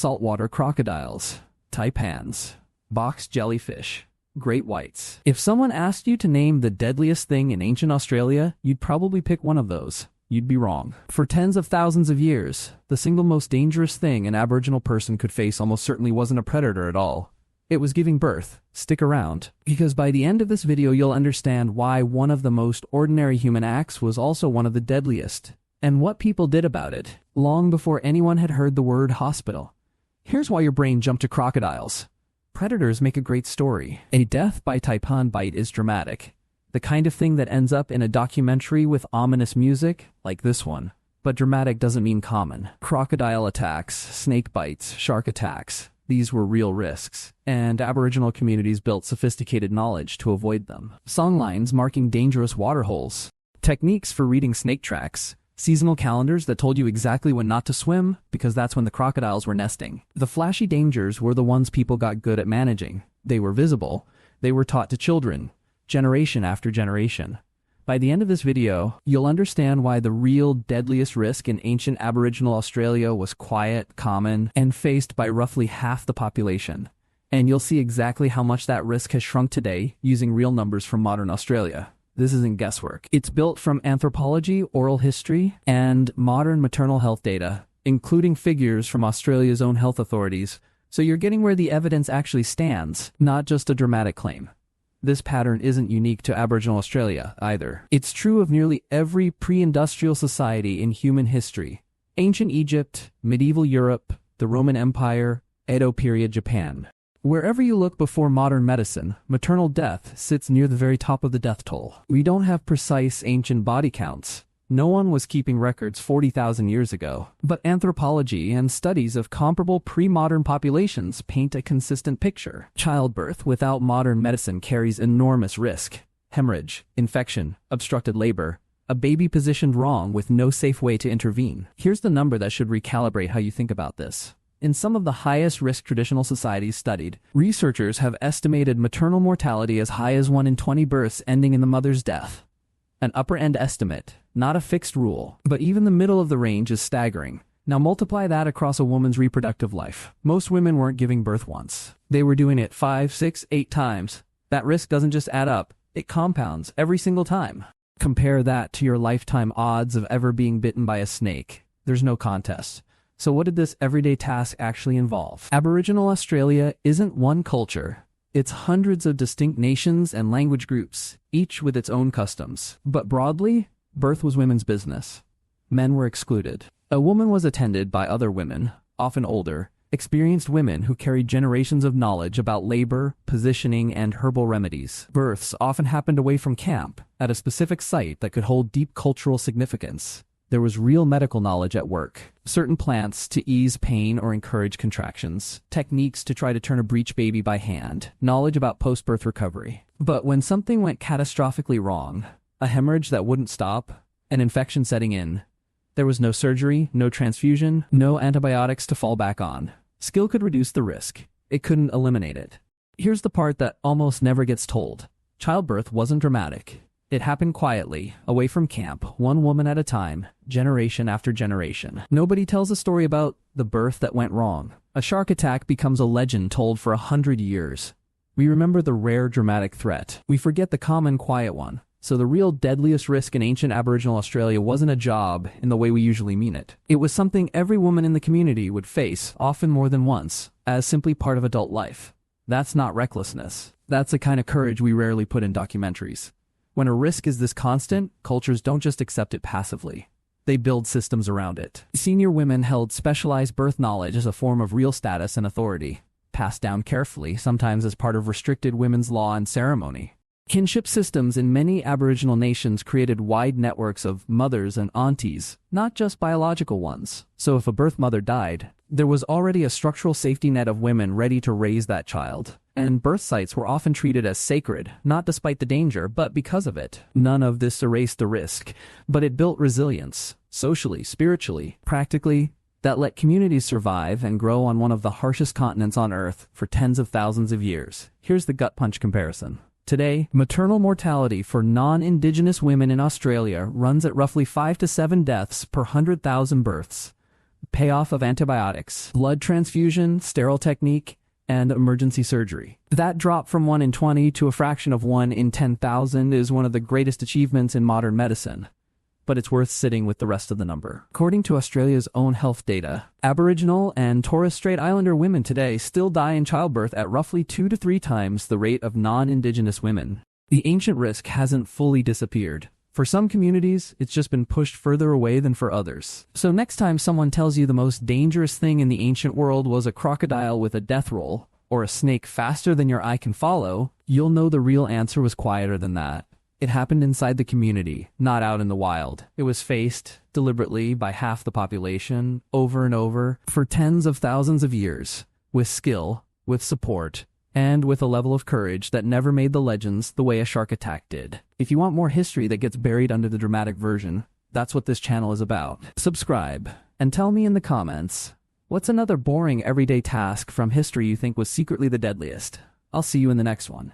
saltwater crocodiles, taipans, box jellyfish, great whites. If someone asked you to name the deadliest thing in ancient Australia, you'd probably pick one of those. You'd be wrong. For tens of thousands of years, the single most dangerous thing an Aboriginal person could face almost certainly wasn't a predator at all. It was giving birth. Stick around, because by the end of this video you'll understand why one of the most ordinary human acts was also one of the deadliest, and what people did about it, long before anyone had heard the word hospital. Here's why your brain jumped to crocodiles. Predators make a great story. A death by taipan bite is dramatic. The kind of thing that ends up in a documentary with ominous music, like this one. But dramatic doesn't mean common. Crocodile attacks, snake bites, shark attacks. These were real risks, and Aboriginal communities built sophisticated knowledge to avoid them. Songlines marking dangerous waterholes. Techniques for reading snake tracks. Seasonal calendars that told you exactly when not to swim, because that's when the crocodiles were nesting. The flashy dangers were the ones people got good at managing. They were visible. They were taught to children, generation after generation. By the end of this video, you'll understand why the real deadliest risk in ancient Aboriginal Australia was quiet, common, and faced by roughly half the population. And you'll see exactly how much that risk has shrunk today using real numbers from modern Australia. This isn't guesswork. It's built from anthropology, oral history, and modern maternal health data, including figures from Australia's own health authorities, so you're getting where the evidence actually stands, not just a dramatic claim. This pattern isn't unique to Aboriginal Australia, either. It's true of nearly every pre-industrial society in human history. Ancient Egypt, medieval Europe, the Roman Empire, Edo period Japan. Wherever you look before modern medicine, maternal death sits near the very top of the death toll. We don't have precise ancient body counts. No one was keeping records 40,000 years ago. But anthropology and studies of comparable pre-modern populations paint a consistent picture. Childbirth without modern medicine carries enormous risk. Hemorrhage, infection, obstructed labor, a baby positioned wrong with no safe way to intervene. Here's the number that should recalibrate how you think about this. In some of the highest risk traditional societies studied, researchers have estimated maternal mortality as high as 1 in 20 births ending in the mother's death. An upper-end estimate, not a fixed rule, but even the middle of the range is staggering. Now multiply that across a woman's reproductive life. Most women weren't giving birth once. They were doing it 5, 6, 8 times. That risk doesn't just add up, it compounds every single time. Compare that to your lifetime odds of ever being bitten by a snake. There's no contest. So what did this everyday task actually involve? Aboriginal Australia isn't one culture. It's hundreds of distinct nations and language groups, each with its own customs. But broadly, birth was women's business. Men were excluded. A woman was attended by other women, often older, experienced women who carried generations of knowledge about labor, positioning, and herbal remedies. Births often happened away from camp, at a specific site that could hold deep cultural significance. There was real medical knowledge at work. Certain plants to ease pain or encourage contractions. Techniques to try to turn a breech baby by hand. Knowledge about post-birth recovery. But when something went catastrophically wrong, a hemorrhage that wouldn't stop, an infection setting in, there was no surgery, no transfusion, no antibiotics to fall back on. Skill could reduce the risk. It couldn't eliminate it. Here's the part that almost never gets told. Childbirth wasn't dramatic. It happened quietly, away from camp, one woman at a time, generation after generation. Nobody tells a story about the birth that went wrong. A shark attack becomes a legend told for 100 years. We remember the rare dramatic threat. We forget the common quiet one. So the real deadliest risk in ancient Aboriginal Australia wasn't a job in the way we usually mean it. It was something every woman in the community would face, often more than once, as simply part of adult life. That's not recklessness. That's the kind of courage we rarely put in documentaries. When a risk is this constant, cultures don't just accept it passively. They build systems around it. Senior women held specialized birth knowledge as a form of real status and authority, passed down carefully, sometimes as part of restricted women's law and ceremony. Kinship systems in many Aboriginal nations created wide networks of mothers and aunties, not just biological ones. So if a birth mother died, there was already a structural safety net of women ready to raise that child. And birth sites were often treated as sacred, not despite the danger, but because of it. None of this erased the risk, but it built resilience, socially, spiritually, practically, that let communities survive and grow on one of the harshest continents on Earth for tens of thousands of years. Here's the gut punch comparison. Today, maternal mortality for non-Indigenous women in Australia runs at roughly 5 to 7 deaths per 100,000 births. payoff of antibiotics, blood transfusion, sterile technique, and emergency surgery. That drop from 1 in 20 to a fraction of 1 in 10,000 is one of the greatest achievements in modern medicine, but it's worth sitting with the rest of the number. According to Australia's own health data, Aboriginal and Torres Strait Islander women today still die in childbirth at roughly 2 to 3 times the rate of non-Indigenous women. The ancient risk hasn't fully disappeared. For some communities, it's just been pushed further away than for others. So next time someone tells you the most dangerous thing in the ancient world was a crocodile with a death roll, or a snake faster than your eye can follow, you'll know the real answer was quieter than that. It happened inside the community, not out in the wild. It was faced, deliberately, by half the population, over and over, for tens of thousands of years, with skill, with support, and with a level of courage that never made the legends the way a shark attack did. If you want more history that gets buried under the dramatic version, that's what this channel is about. Subscribe, and tell me in the comments, what's another boring everyday task from history you think was secretly the deadliest? I'll see you in the next one.